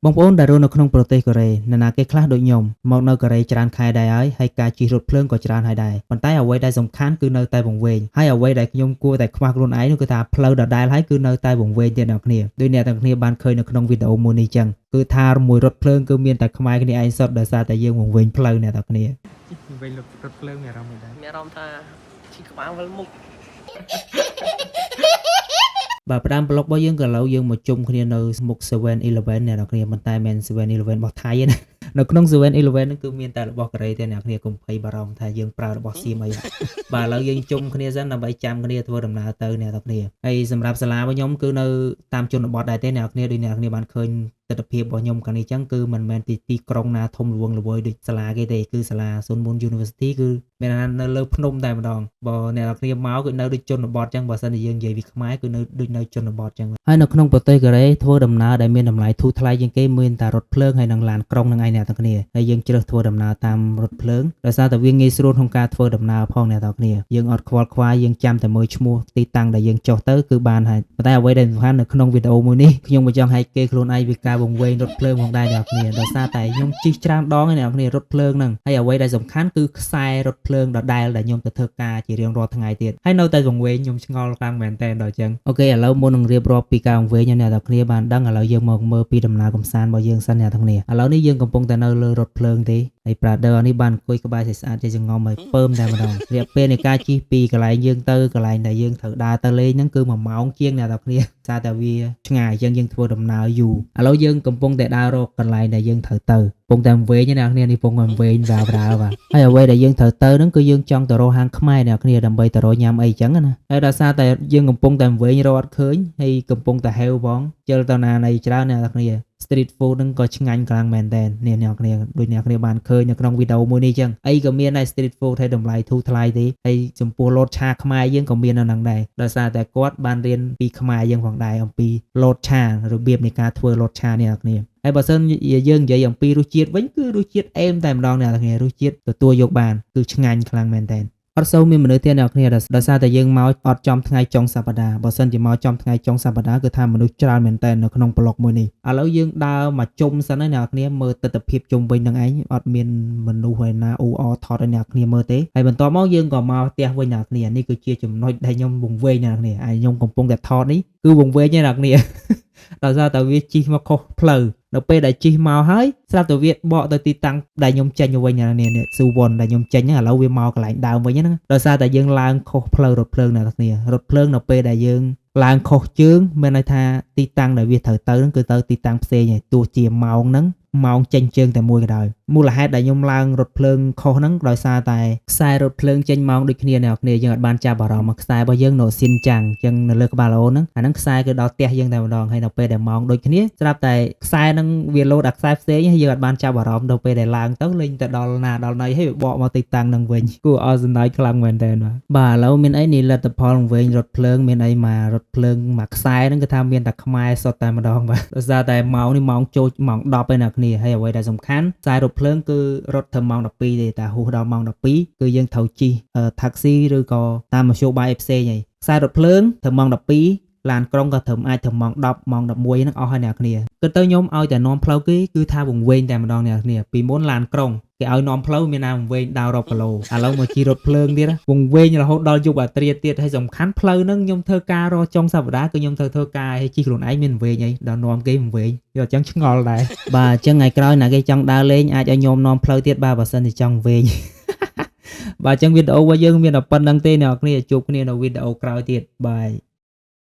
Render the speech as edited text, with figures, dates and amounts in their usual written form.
បងប្អូនដែលរស់នៅក្នុងប្រទេសកូរ៉េនរណាគេខ្លះដូចខ្ញុំមកនៅកូរ៉េច្រើនខែដែរហើយការជិះរថភ្លើងក៏ច្រើនហើយដែរប៉ុន្តែអ្វីដែលសំខាន់គឺនៅតែវង្វេងហើយអ្វីដែលខ្ញុំគួរតែខ្វះខ្លួនឯងនោះគឺថាផ្លូវដដែលហើយគឺនៅតែវង្វេងទៀតអ្នកគ្នាដូចអ្នកទាំងគ្នាបានឃើញនៅក្នុងវីដេអូមួយនេះចឹងគឺថាមួយរថភ្លើងគឺមានតែខ្មែរគ្នាឯងសុទ្ធដោយសារតែយើងវង្វេងផ្លូវអ្នកទាំងគ្នាវិញរថភ្លើងមានអារម្មណ៍មិនដែរមានអារម្មណ៍ថាជីក្បាលវិលមុខបាទផ្ដើមប្លុករបស់យើងក៏ឥឡូវយើងមកជុំគ្នានៅមុខ 7-Eleven អ្នកនរគ្នាមិនតែមែន 7-Eleven របស់ថៃទេណានៅក្នុង 7-Eleven ហ្នឹងគឺមានតែរបស់កូរ៉េទេអ្នកនរគ្នាកុំភ័យបារម្ភថាយើងប្រើរបស់សៀមអីបាទឥឡូវយើងជុំគ្នាសិនដើម្បីចាំគ្នាធ្វើដំណើរទៅអ្នកនរគ្នាហើយសម្រាប់សាលារបស់ខ្ញុំគឺនៅតាមជនបទដែរទេអ្នកនរគ្នាដូចអ្នកនរគ្នាបានឃើញទស្សនភាពរបស់ខ្ញុំកាលនេះចឹងគឺមិនមែនទីក្រុងណាធំល្វឹងល្វើយដូចសាលាគេទេគឺសាលាស៊ុនមុន University គឺមាននៅលើភ្នំតែម្ដងបើអ្នកនរគ្នាមកគឺនៅដូចជនបទចឹងបើសិនជាយើងនិយាយពីខ្មែរគឺនៅដូចនៅជនបទចឹងហើយនៅក្នុងប្រទេសកូរ៉េធ្វើដំណើរដែលមានតម្លៃធូរថ្លៃជាងគេមានតែរថភ្លើងហើយនិងឡានក្រុងនឹងឯងអ្នកនរគ្នាហើយយើងជ្រើសធ្វើដំណើរតាមរថភ្លើងដោយសារតែវាងាយស្រួលក្នុងការធ្វើដំណើរផងអ្នកនរគ្នាយើងអត់ខ្វល់ខ្វាយយើងចាំតែមើលឈ្មោះទីតាំងដែលយើងចុះទៅគឺបានហើយប៉ុន្តែអ្វីដែលសំខាន់នៅក្នុងវីដេអូមួយនេះខ្ញុំមិនចង់ឲ្យគេខ្លួនឯងវាការវង្វេងរថភ្លើងផងដែរអ្នកនរគ្នាដោយសារតែខ្ញុំជិះច្រើនដងឯអ្នកនរគ្នារថភ្លើងហ្នឹងហើយអ្វីដែលសំខាន់គឺខ្សែរថភ្លើងដដែលដែលខ្ញុំទៅធ្វើការជារៀងរាល់ថ្ងៃទៀតហើយនៅតែវង្វេងខ្ញុំឆ្ងល់ខ្លាំងមែនតើដល់អញ្ចឹងអូខេឥឡូវមុននឹងរៀបរាប់ពីការវង្វេងអ្នកនរគ្នាបានដឹងឥឡូវយើងមកមើលពីដំណើរកំសាន្តរបស់យើងសិនអ្នកនរគ្នាឥឡូវនេះយើងកំពុងតែនៅលើរថភ្លើងទេហើយ Brother នេះបានអង្គុយក្បែរស្អាតជាចងំហើយពើមតែម្ដងរយៈពេលនៃការជិះពីកន្លែងយើងទៅកន្លែងដែលយើងត្រូវដើរទៅលេងហ្នឹងគឺ1ម៉ោងជាងអ្នកនរគ្នាសារតែវាឆ្ងាយអញ្ចឹងយើងធ្វើដំណើរយូរឥឡូវយើងកំពុងតែដើររកកន្លែងដែលយើងត្រូវទៅកំពុងតែវែងអ្នកនរគ្នានេះកំពុងតែវែងរាវបាទហើយអ្វីដែលយើងត្រូវទៅហ្នឹងគឺយើងចង់ទៅរកហាងខ្មែរអ្នកនរគ្នាដើម្បីទៅរកញ៉ាំអីចឹងណាហើយដោយសារតែយើងកំពុងតែវែងរកអត់ឃើញហើយកំពុងតែហេវផងជិលទៅណានៃច្រើនអ្នកនរគ្នា Street food ហ្នឹងក៏ឆ្ងាញ់ខ្លាំងមែនតើអ្នកនរគ្នាដូចអ្នកគ្នាបានឃើញនៅក្នុងវីដេអូមួយនេះចឹងអីក៏មានដែរ Street food ហើយតម្លៃធូរថ្លៃទេហើយចំពោះលតឆាខ្មែរយើងក៏មាននៅហ្នឹងដែរដោយសារតែគាត់បានរៀនពីខ្មែរយើងផងដែរអំពីលតឆារបៀបនៃការធ្វើលតឆាអ្នកនរគ្នាហើយបើសិនយើងនិយាយអំពីរសជាតិវិញគឺរសជាតិអែមតែម្ដងអ្នកនរគ្នារសជាតិទទួលយកបានគឺឆ្ងាញ់ខ្លាំងមែនតើអត់សូវមានមនុស្សទៀតអ្នកគ្នាដោយសារតែយើងមកអត់ចំថ្ងៃចុងសប្តាហ៍បើសិនជាមកចំថ្ងៃចុងសប្តាហ៍គឺថាមនុស្សច្រើនមែនតើនៅក្នុងប្លុកមួយនេះឥឡូវយើងដើរមកជុំសិនហើយអ្នកគ្នាមើលទស្សនភាពជុំវិញនឹងឯងអត់មានមនុស្សឯណាអ៊ូអថតឲ្យអ្នកគ្នាមើលទេហើយបន្ទាប់មកយើងក៏មកផ្ទះវិញអ្នកគ្នានេះគឺជាចំណុចដែលខ្ញុំវង្វេងអ្នកគ្នាហើយខ្ញុំកំពុងតែថតនេះគឺវង្វេងទេអ្នកគ្នាដោយសារតែវាជិះមកខុសផ្លូវនៅពេលដែលជិះមកហើយស្រាប់តែវាបកទៅទីតាំងដែលខ្ញុំចេញទៅវិញនេះស៊ូវ៉ុនដែលខ្ញុំចេញហ្នឹងឥឡូវវាមកកន្លែងដើមវិញហ្នឹងដោយសារតែយើងឡើងខុសផ្លូវរថភ្លើងអ្នកគ្នារថភ្លើងនៅពេលដែលយើងឡើងខុសជើងមានន័យថាទីតាំងដែលវាត្រូវទៅហ្នឹងគឺទៅទីតាំងផ្សេងហើយទោះជាម៉ោងហ្នឹងម៉ោងចេញជើងតែមួយក៏ដោយមូលហេតុដែលខ្ញុំឡើងរថភ្លើងខុសហ្នឹងដោយសារតែខ្សែរថភ្លើងចេញម៉ោងដូចគ្នាអ្នកគ្នាយើងអត់បានចាប់អារម្មណ៍ខ្សែរបស់យើងនៅស៊ីនចាំងអញ្ចឹងនៅលើក្បាលអូនហ្នឹងអាហ្នឹងខ្សែគឺដល់ផ្ទះយើងតែម្ដងហើយនៅពេលដែលម៉ោងដូចគ្នាស្រាប់តែខ្សែហ្នឹងវាលោតអាខ្សែផ្សេងហើយយើងអត់បានចាប់អារម្មណ៍ដល់ពេលដែលឡើងទៅលេងទៅដល់ណាដល់ណីហើយវាបកមកទីតាំងហ្នឹងវិញគួរឲ្យសម្ដែងខ្លាំងមែនតើបាទឥឡូវមានអីនេះលទ្ធផលវិញរថភ្លើងមានអីមករថភ្លើងមួយខ្សែហ្នឹងគឺថាមានតែខ្មែរសុទ្ធតែម្ដងបាទដោយសារតែម៉ោងនេះម៉ោងចូលម៉ោង10ឯអ្នកគ្នាហើយអ្វីដែលសំខាន់ខ្សែរថភ្លើងគឺរត់ត្រឹមម៉ោង12ទេតែហួសដល់ម៉ោង12គឺយើងត្រូវជិះ taxi ឬក៏តាមមធ្យោបាយផ្សេងហើយខ្សែរថភ្លើងត្រឹមម៉ោង12ឡានក្រុងក៏ត្រឹមអាចត្រឹមម៉ោង10ម៉ោង11ហ្នឹងអស់ហើយអ្នកគ្នាគឺទៅខ្ញុំឲ្យតែនាំផ្លូវគេគឺថាវង្វេងតែម្ដងអ្នកគ្នាពីមុនឡានក្រុងគេឲ្យនាំផ្លូវមានណាវង្វេងដើររាប់គីឡូឥឡូវមកជិះរថភ្លើងទៀតវង្វេងរហូតដល់យប់អាត្រាទៀតហើយសំខាន់ផ្លូវហ្នឹងខ្ញុំធ្វើការរចុងសប្តាហ៍គឺខ្ញុំត្រូវធ្វើការឲ្យជិះខ្លួនឯងមានវង្វេងអីដល់នាំគេវង្វេងយកអញ្ចឹងឆ្ងល់ដែរបាទអញ្ចឹងថ្ងៃក្រោយណាគេចង់ដើរលេងអាចឲ្យខ្ញុំនាំផ្លូវទៀតបាទបើសិនជាចង់វែងបាទអញ្ចឹងវីដេអូរបស់យើងមានតែប៉ុណ្្នឹងទេអ្នកនរគ្នាជួបគ្នានៅវីដេអូក្រោយទៀតបាយ